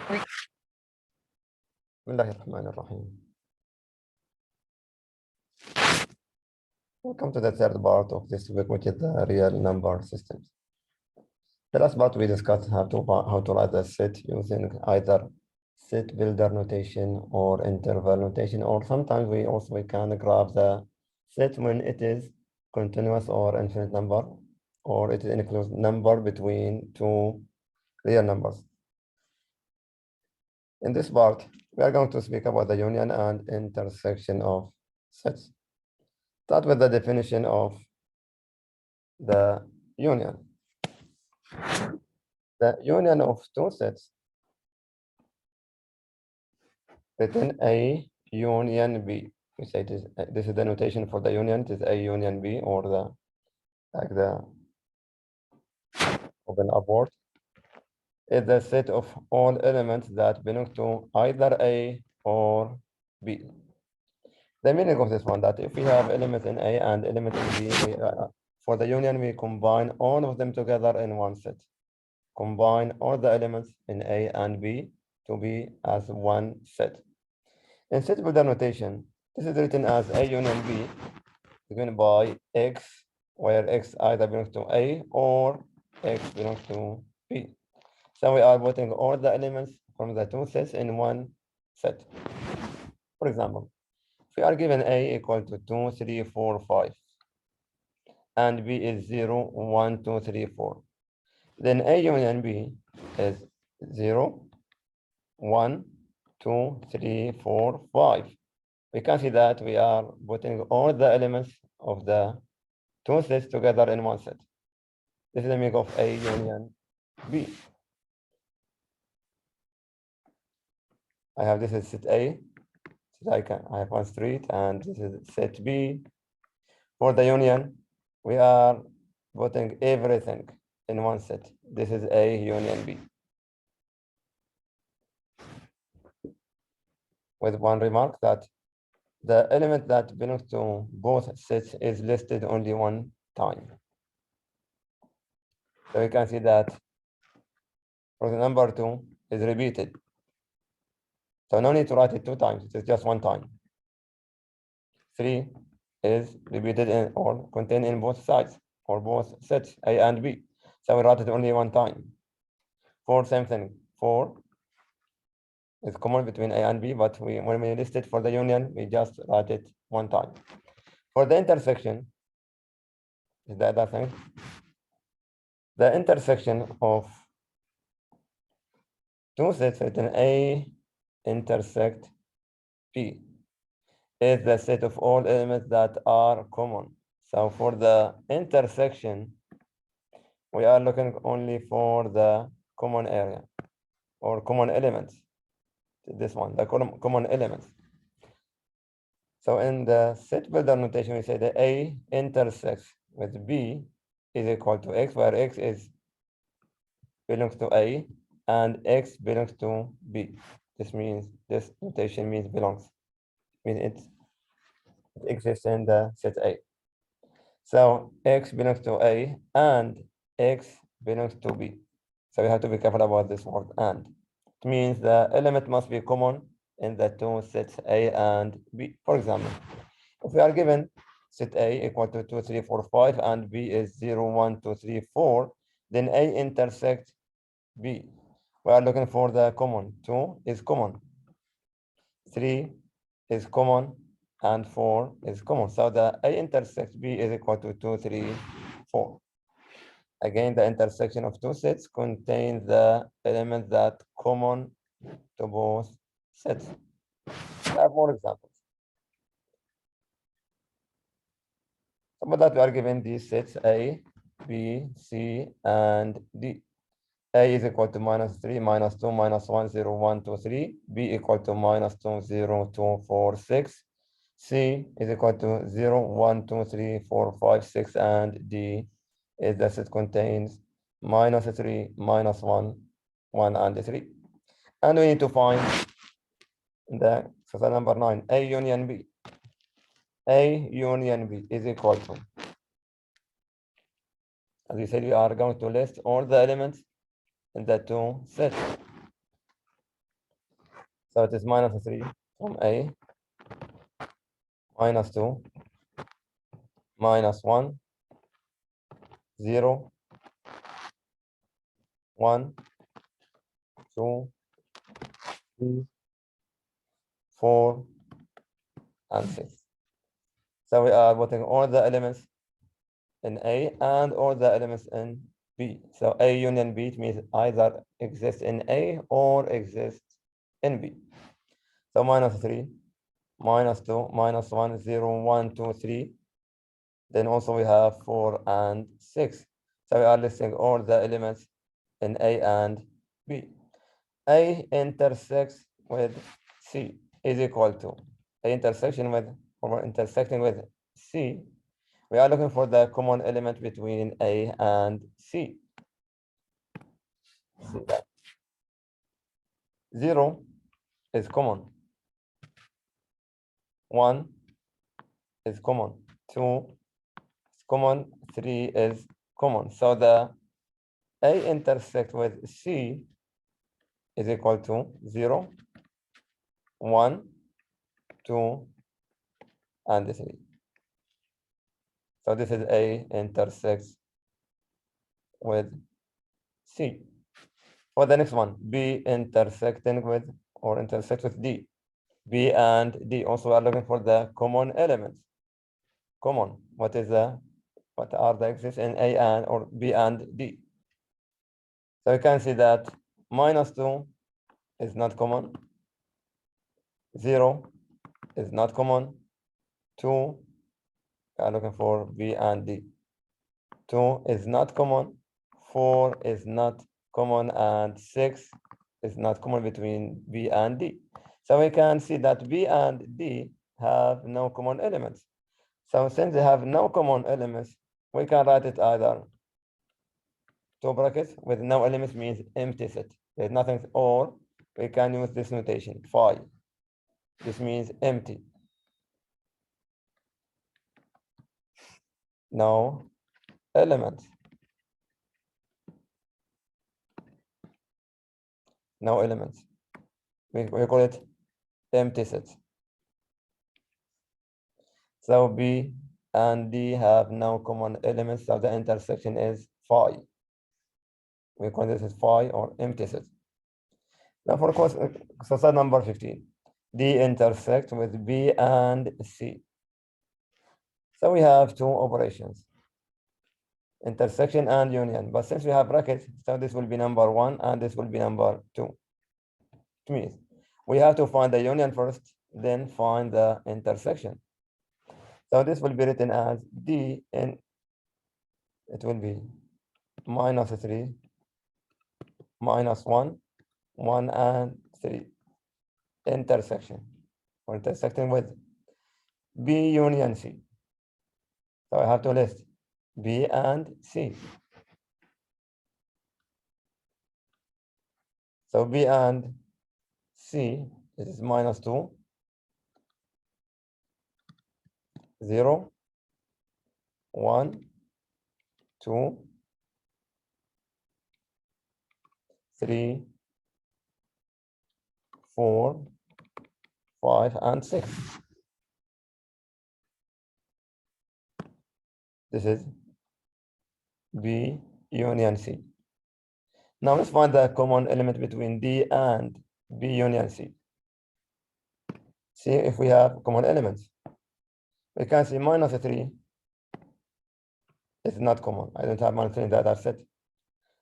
بسم الله الرحمن الرحيم. Welcome to the third part of this topic, which is the real number systems. The last part we discussed how to write a set using either set builder notation or interval notation, or sometimes we can grab the set when it is continuous or infinite number, or it includes number between two real numbers. In this part, we are going to speak about the union and intersection of sets. Start with the definition of the union. The union of two sets within A union B. We say this is the notation for the union. It is A union B, or the open abort is the set of all elements that belong to either A or B. The meaning of this one, that if we have elements in A and elements in B, for the union, we combine all of them together in one set. Combine all the elements in A and B to be as one set. In set builder notation, this is written as A union B given by X, where X either belongs to A or X belongs to B. So we are putting all the elements from the two sets in one set. For example, if we are given A equal to 2, 3, 4, 5, and B is 0, 1, 2, 3, 4, then A union B is 0, 1, 2, 3, 4, 5. We can see that we are putting all the elements of the two sets together in one set. This is the meaning of A union B. I have this is set A. I have one street, and this is set B. For the union, we are putting everything in one set. This is A union B. With one remark, that the element that belongs to both sets is listed only one time. So you can see that for the number 2 is repeated. So no need to write it 2 times, it is just 1 time. 3 is repeated in or contained in both sides or both sets, A and B. So we write it only 1 time. 4, same thing. 4 is common between A and B, but when we list it for the union, we just write it 1 time. For the intersection, is the other thing. The intersection of two sets written A intersect B is the set of all elements that are common. So for the intersection, we are looking only for the common area or common elements. This one, the common elements. So in the set builder notation, we say the A intersects with B is equal to X, where X belongs to A and X belongs to B. This means this notation means belongs. Means it exists in the set A. So X belongs to A and X belongs to B. So we have to be careful about this word and. It means the element must be common in the two sets A and B. For example, if we are given set A equal to 2, 3, 4, 5 and B is 0, 1, 2, 3, 4, then A intersects B. We are looking for the common. 2 is common, 3 is common, and 4 is common. So the A intersects B is equal to 2, 3, 4. Again, the intersection of two sets contains the elements that common to both sets. I have more examples. Suppose that we are given these sets A, B, C, and D. A is equal to -3, -2, -1, 0, 1, 2, 3. B equal to -2, 0, 2, 4, 6. C is equal to 0, 1, 2, 3, 4, 5, 6, and D is the set contains -3, -1, 1, and 3. And we need to find the number 9, A union B. A union B is equal to, as we said, we are going to list all the elements in the two sets. So it is minus 3 from A, minus 2, minus 1, 0, 1, 2, 3, 4, and 6. So we are putting all the elements in A and all the elements in B. So A union B means either exists in A or exists in B. So minus 3, minus 2, minus 1, 0, 1, 2, 3. Then also we have 4 and 6. So we are listing all the elements in A and B. A intersects with C is equal to A intersection with, or intersecting with C. We are looking for the common element between A and C. See that. 0 is common. 1 is common. 2 is common. 3 is common. So the A intersect with C is equal to 0, 1, 2, and 3. So this is A intersects with C. For the next one, B intersecting with or intersect with D. B and D. Also, we are looking for the common elements. Common. What are the exists in A and or B and D? So you can see that minus 2 is not common. 0 is not common. 2, we are looking for B and D. 2 is not common. 4 is not common, and 6 is not common between B and D. So we can see that B and D have no common elements. So since they have no common elements, we can write it either two brackets with no elements means empty set. There's nothing, or we can use this notation, phi. This means empty. No elements. No elements. We call it empty set. So B and D have no common elements, so the intersection is phi. We call this as phi or empty set. Now for course, exercise number 15. D intersect with B and C. So we have two operations, intersection and union. But since we have brackets, so this will be number 1 and this will be number 2. It means we have to find the union first, then find the intersection. So this will be written as D, and it will be minus 3, minus 1, 1 and 3. Intersection, or intersecting with B union C. So I have to list B and C. So B and C is minus 2, 0, 1, 2, 3, 4, 5, and 6. This is B union C. Now let's find the common element between D and B union C. See if we have common elements. We can see minus 3 is not common. I don't have minus 3 in the other set.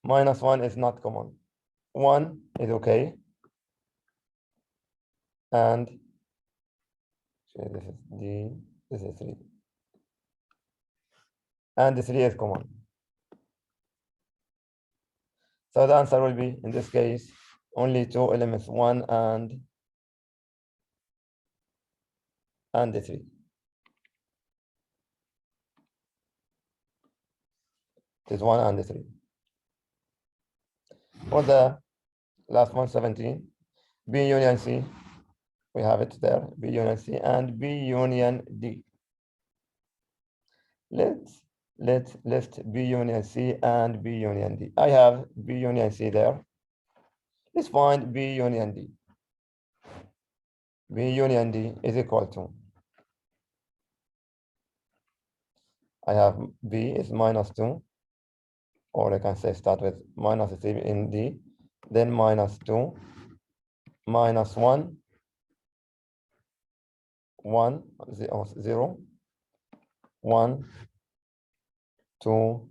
Minus 1 is not common. 1 is okay. And this is D, this is 3. And the 3 is common. So the answer will be, in this case, only two elements, 1 and the 3. It is 1 and the 3. For the last one, 17, B union C, we have it there, B union C and B union D. Let's list B union C and B union D. I have B union C there. Let's find B union D. B union D is equal to, I have B is -2, or I can say start with -3 in D, then -2, -1, 1, 0, 1, 2,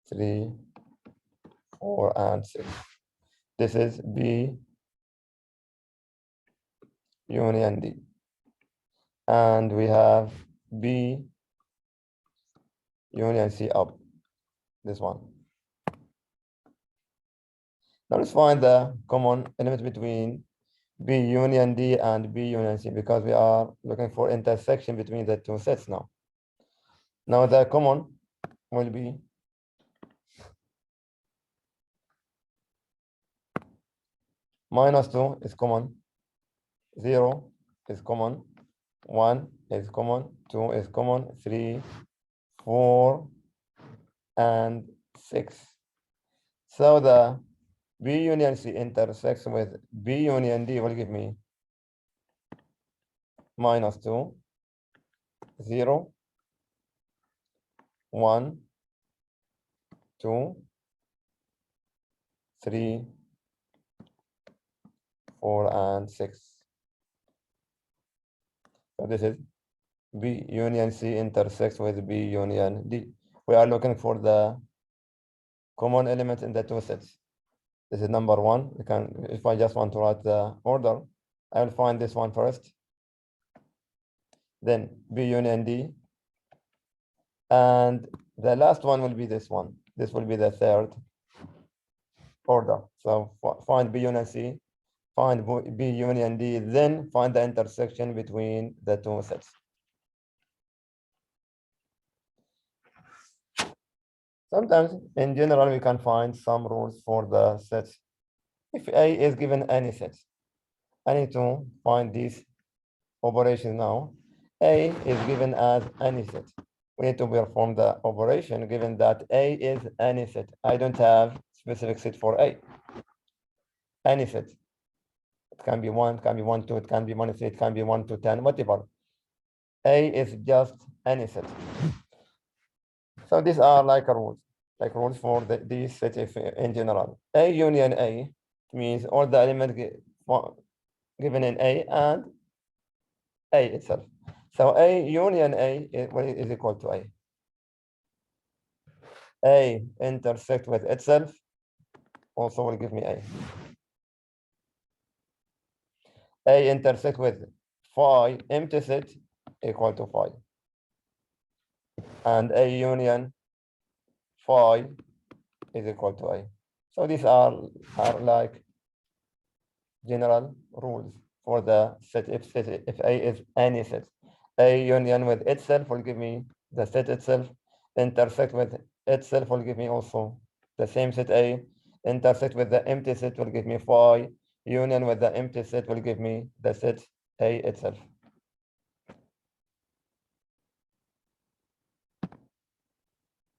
3, 4, and 6. This is B union D. And we have B union C up, this one. Now let's find the common element between B union D and B union C, because we are looking for intersection between the two sets now. Now the common will be -2 is common, 0 is common, 1 is common, 2 is common, 3, 4, and 6. So the B union C intersects with B union D will give me -2, 0, 1, 2, 3, 4, and 6. So this is B union C intersects with B union D. We are looking for the common element in the two sets. This is number 1. You can, if I just want to write the order, I will find this one first, then B union D, and the last one will be this one. This will be the third order. So find B union C, find B union D, then find the intersection between the two sets. Sometimes, in general, we can find some rules for the sets. If A is given any set, I need to find these operations now. A is given as any set. We need to perform the operation given that A is any set. I don't have specific set for A. Any set. It can be 1, it can be 1, 2, it can be -3, it can be 1 to 10, whatever. A is just any set. So these are like rules for these sets in general. A union A means all the elements given in A and A itself. So A union A is equal to A. A intersect with itself also will give me A. A intersect with phi empty set equal to phi. And A union phi is equal to A. So these are like general rules for the set if A is any set. A union with itself will give me the set itself. Intersect with itself will give me also the same set A. Intersect with the empty set will give me phi. Union with the empty set will give me the set A itself.